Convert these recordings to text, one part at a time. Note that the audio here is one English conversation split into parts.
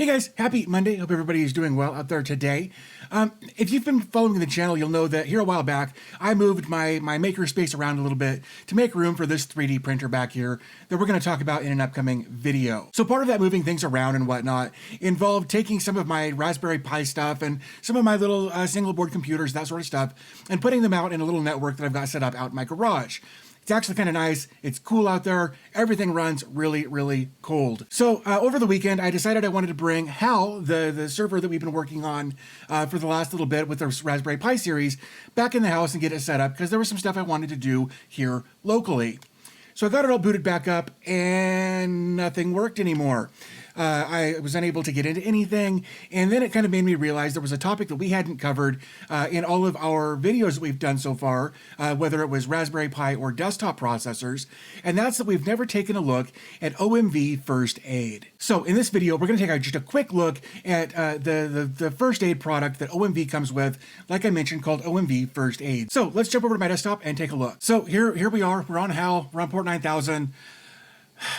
Hey guys, happy Monday. Hope everybody is doing well out there today. If you've been following the channel, you'll know that here a while back, I moved my maker space around a little bit to make room for this 3D printer back here that we're going to talk about in an upcoming video. So part of that moving things around and whatnot involved taking some of my Raspberry Pi stuff and some of my little single board computers, that sort of stuff, and putting them out in a little network that I've got set up out in my garage. It's actually kind of nice. It's cool out there. Everything runs really, really cold. So over the weekend, I decided I wanted to bring Hal, the server that we've been working on for the last little bit with the Raspberry Pi series, back in the house and get it set up because there was some stuff I wanted to do here locally. So I got it all booted back up and nothing worked anymore. I was unable to get into anything, and then it kind of made me realize there was a topic that we hadn't covered in all of our videos that we've done so far, whether it was Raspberry Pi or desktop processors, and that's that we've never taken a look at OMV firstaid. So in this video, we're going to take just a quick look at the first aid product that OMV comes with, like I mentioned, called OMV firstaid. So let's jump over to my desktop and take a look. So here we are. We're on HAL. We're on port 9000.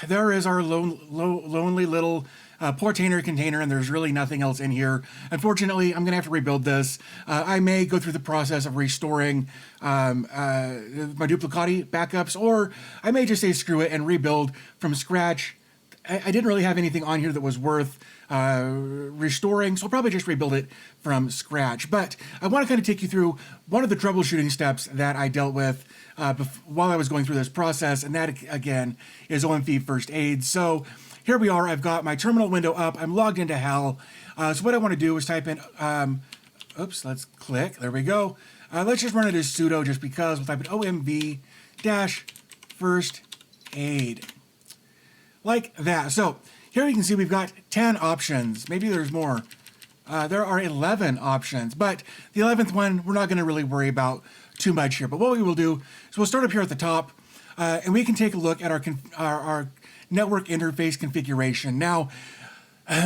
There is our lonely little portainer container, and there's really nothing else in here. Unfortunately, I'm going to have to rebuild this. I may go through the process of restoring my duplicati backups, or I may just say screw it and rebuild from scratch. I didn't really have anything on here that was worth restoring, so I'll probably just rebuild it from scratch. But I want to kind of take you through one of the troubleshooting steps that I dealt with while I was going through this process, and that, again, is OMV firstaid. So here we are. I've got my terminal window up. I'm logged into HAL. So what I want to do is type in, let's click. There we go. Let's just run it as sudo just because. We'll type in OMV-firstaid. Like that. So here you can see we've got 10 options. Maybe there's more. There are 11 options, but the 11th one we're not going to really worry about too much here. But what we will do is we'll start up here at the top, and we can take a look at our network interface configuration. Now,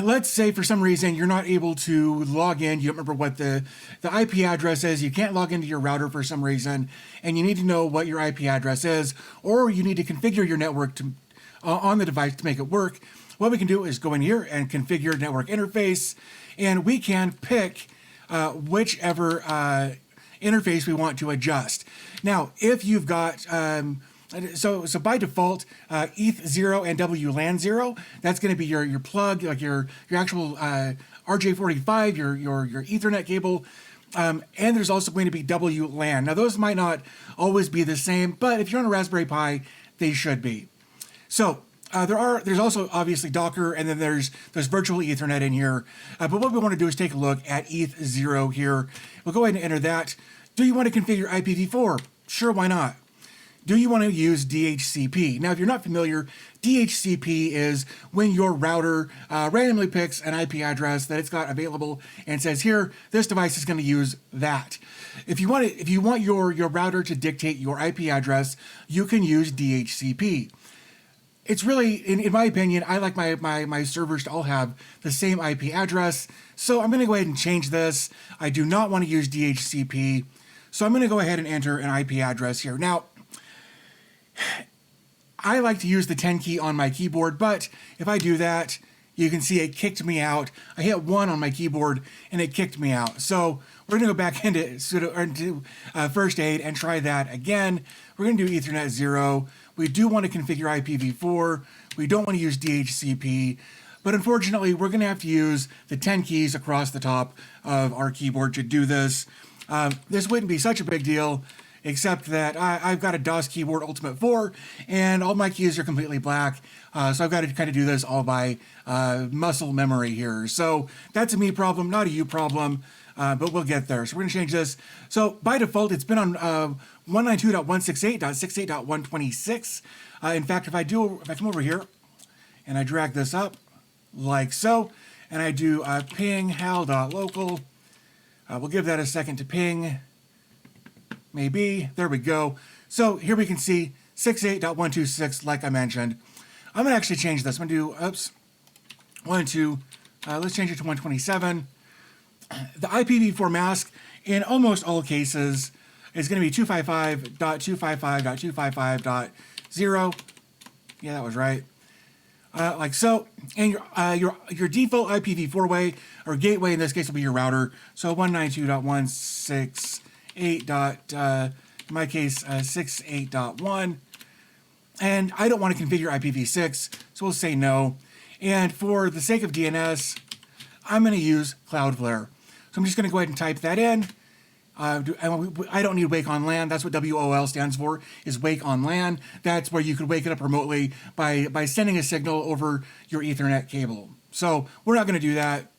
let's say for some reason you're not able to log in. You don't remember what the IP address is. You can't log into your router for some reason, and you need to know what your IP address is, or you need to configure your network on the device to make it work. What we can do is go in here and configure network interface, and we can pick whichever interface we want to adjust. Now, if you've got so by default, ETH0 and WLAN 0, that's going to be your plug, like your actual RJ45, your Ethernet cable. And there's also going to be WLAN. Now, those might not always be the same, but if you're on a Raspberry Pi, they should be. So there's also obviously Docker, and then there's virtual Ethernet in here. But what we want to do is take a look at ETH0 here. We'll go ahead and enter that. Do you want to configure IPv4? Sure, why not? Do you want to use DHCP? Now, if you're not familiar, DHCP is when your router randomly picks an IP address that it's got available and says, here, this device is going to use that. If you want your router to dictate your IP address, you can use DHCP. It's really, in my opinion, I like my servers to all have the same IP address, so I'm going to go ahead and change this. I do not want to use DHCP, so I'm going to go ahead and enter an IP address here. Now, I like to use the 10 key on my keyboard, but if I do that, you can see it kicked me out. I hit 1 on my keyboard, and it kicked me out. So we're going to go back into firstaid and try that again. We're going to do Ethernet 0. We do want to configure IPv4. We don't want to use DHCP. But unfortunately, we're going to have to use the 10 keys across the top of our keyboard to do this. This wouldn't be such a big deal, except that I've got a DOS keyboard Ultimate 4, and all my keys are completely black. So I've got to kind of do this all by muscle memory here. So that's a me problem, not a you problem, but we'll get there. So we're going to change this. So by default, it's been on 192.168.68.126. In fact, if I come over here and I drag this up like so, and I do ping hal.local, we'll give that a second to ping. Maybe. There we go. So here we can see 68.126, like I mentioned. I'm going to actually change this. I'm going to do, let's change it to 127. The IPv4 mask, in almost all cases, is going to be 255.255.255.0. Yeah, that was right. like so. And your default IPv4 way or gateway in this case will be your router. So 192.168. In my case, 68.1. And I don't want to configure IPv6, so we'll say no. And for the sake of DNS, I'm going to use Cloudflare. So I'm just going to go ahead and type that in. I don't need Wake on LAN. That's what WOL stands for, is Wake on LAN. That's where you could wake it up remotely by sending a signal over your Ethernet cable. So we're not going to do that.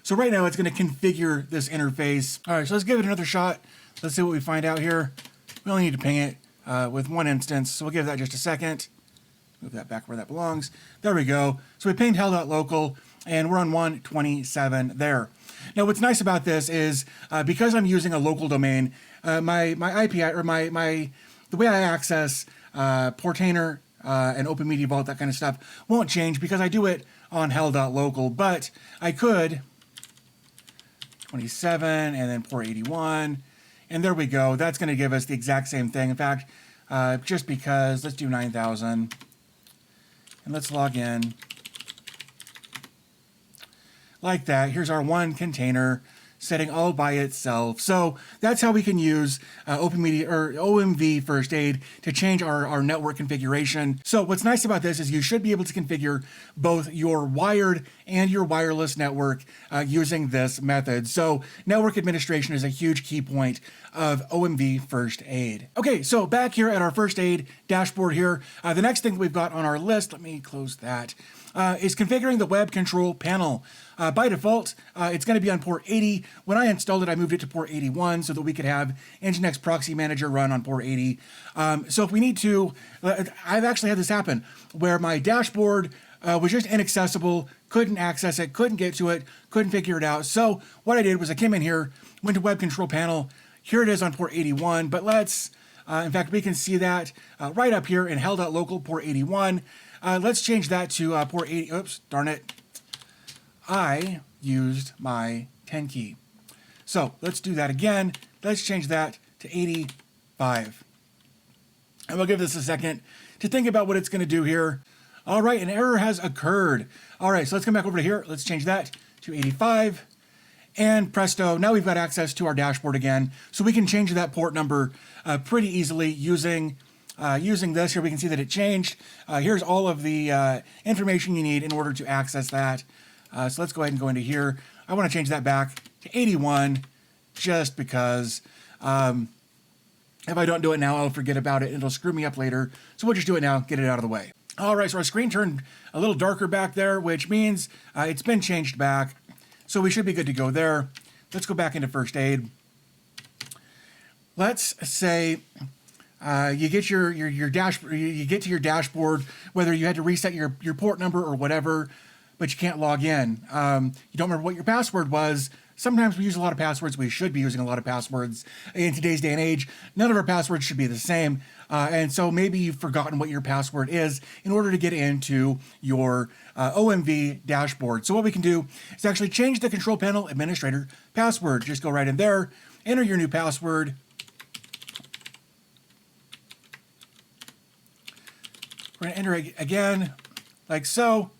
So right now it's going to configure this interface. All right, so let's give it another shot. Let's see what we find out here. We only need to ping it with one instance, so we'll give that just a second. Move that back where that belongs. There we go. So we pinged hell.local, and we're on 127 there. Now, what's nice about this is because I'm using a local domain, my IP or the way I access Portainer and OpenMediaVault, that kind of stuff, won't change because I do it on hell.local. But I could 27 and then port 81, and there we go. That's going to give us the exact same thing. In fact, just because, let's do 9,000, and let's log in. Like that. Here's our one container setting all by itself. So that's how we can use OMV Firstaid to change our network configuration. So what's nice about this is you should be able to configure both your wired and your wireless network using this method. So network administration is a huge key point of OMV Firstaid. Okay, so back here at our Firstaid dashboard here, the next thing we've got on our list, let me close that, is configuring the web control panel. By default, it's going to be on port 80. When I installed it, I moved it to port 81 so that we could have Nginx Proxy Manager run on port 80. So if we need to, I've actually had this happen where my dashboard was just inaccessible, couldn't access it, couldn't get to it, couldn't figure it out. So what I did was I came in here, went to web control panel. Here it is on port 81, but let's, in fact, we can see that right up here in hell.local port 81. Let's change that to port 80. Oops, darn it. I used my 10 key. So let's do that again. Let's change that to 85. And we'll give this a second to think about what it's going to do here. All right, an error has occurred. All right, so let's come back over to here. Let's change that to 85. And presto, now we've got access to our dashboard again. So we can change that port number pretty easily using this. Here we can see that it changed. Here's all of the information you need in order to access that. So let's go ahead and go into here. I want to change that back to 81 just because if I don't do it now, I'll forget about it and it'll screw me up later. So we'll just do it now, get it out of the way. All right, so our screen turned a little darker back there, which means it's been changed back. So we should be good to go there. Let's go back into Firstaid. Let's say you get your dashboard, you get to your dashboard, whether you had to reset your port number or whatever, but you can't log in. You don't remember what your password was. Sometimes we use a lot of passwords. We should be using a lot of passwords in today's day and age. None of our passwords should be the same. And so maybe you've forgotten what your password is in order to get into your OMV dashboard. So what we can do is actually change the control panel administrator password. Just go right in there, enter your new password. We're going to enter it again, like so.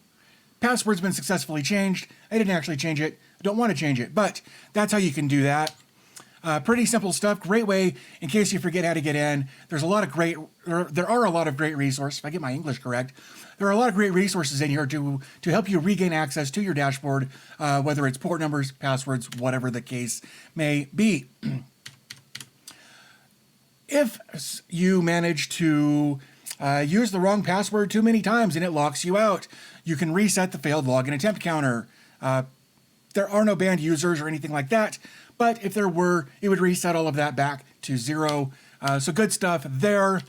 Password's been successfully changed. I didn't actually change it. I don't want to change it, but that's how you can do that. Pretty simple stuff. Great way in case you forget how to get in. There are a lot of great resources. If I get my English correct, there are a lot of great resources in here to help you regain access to your dashboard, whether it's port numbers, passwords, whatever the case may be. If you manage to use the wrong password too many times and it locks you out, you can reset the failed login attempt counter. There are no banned users or anything like that, but if there were, it would reset all of that back to 0. So good stuff there.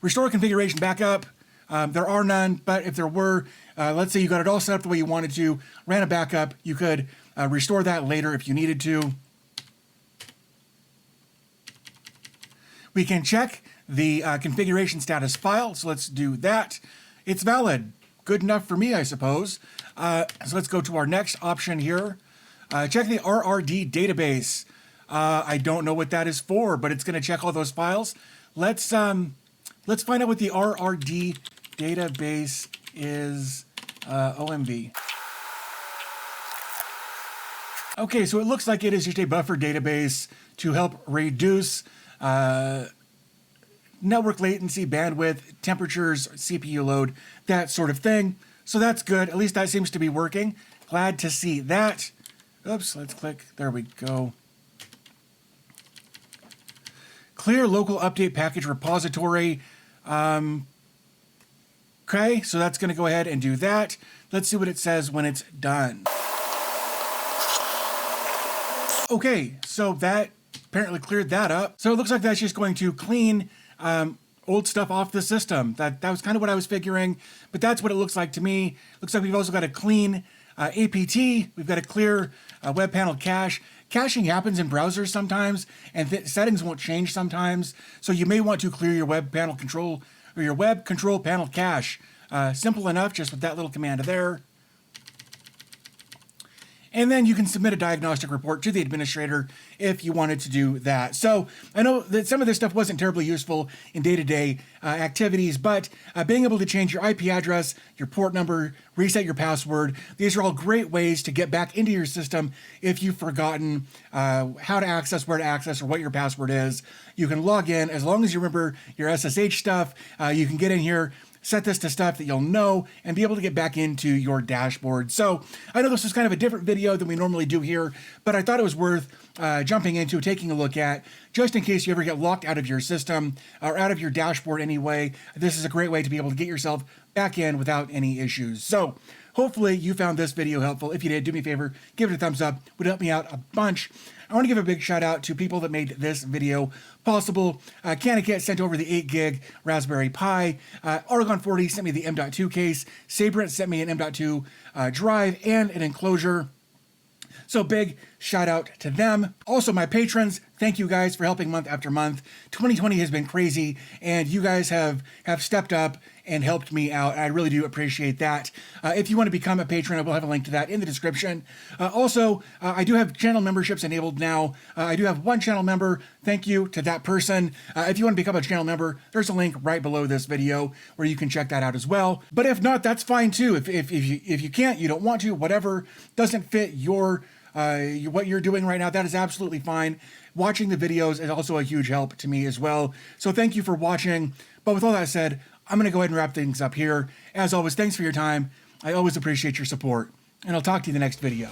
Restore configuration backup. There are none, but if there were, let's say you got it all set up the way you wanted to, ran a backup, you could restore that later if you needed to. We can check the configuration status file, so let's do that. It's valid. Good enough for me, I suppose. So let's go to our next option here. Check the RRD database. I don't know what that is for, but it's going to check all those files. Let's find out what the RRD database is OMV. Okay, so it looks like it is just a buffer database to help reduce network latency, bandwidth, temperatures, CPU load, that sort of thing. So that's good. At least that seems to be working. Glad to see that. Oops, let's click. There we go. Clear local update package repository. Okay, so that's going to go ahead and do that. Let's see what it says when it's done. Okay, so that apparently cleared that up. So it looks like that's just going to clean old stuff off the system. That was kind of what I was figuring, but that's what it looks like to me. Looks like we've also got a clean APT. We've got a clear web panel cache. Caching happens in browsers sometimes, and settings won't change sometimes. So you may want to clear your web panel control or your web control panel cache. Simple enough, just with that little command there. And then you can submit a diagnostic report to the administrator if you wanted to do that. So I know that some of this stuff wasn't terribly useful in day-to-day activities, but being able to change your IP address, your port number, reset your password, these are all great ways to get back into your system if you've forgotten how to access, where to access, or what your password is. You can log in as long as you remember your SSH stuff. You can get in here, set this to stuff that you'll know, and be able to get back into your dashboard. So I know this is kind of a different video than we normally do here, but I thought it was worth jumping into, taking a look at, just in case you ever get locked out of your system or out of your dashboard anyway. This is a great way to be able to get yourself back in without any issues. So hopefully you found this video helpful. If you did, do me a favor, give it a thumbs up. It would help me out a bunch. I want to give a big shout out to people that made this video possible. Canikit sent over the 8 gig Raspberry Pi. Argon 40 sent me the M.2 case. Sabrent sent me an M.2 drive and an Enclosure. So big shout out to them. Also, my patrons, thank you guys for helping month after month. 2020 has been crazy, and you guys have stepped up and helped me out. I really do appreciate that. If you want to become a patron, I will have a link to that in the description. Also, I do have channel memberships enabled now. I do have one channel member. Thank you to that person. If you want to become a channel member, there's a link right below this video where you can check that out as well. But if not, that's fine too. If you can't, you don't want to, whatever doesn't fit your what you're doing right now, that is absolutely fine. Watching the videos is also a huge help to me as well. So thank you for watching. But with all that said, I'm going to go ahead and wrap things up here. As always, thanks for your time. I always appreciate your support, and I'll talk to you in the next video.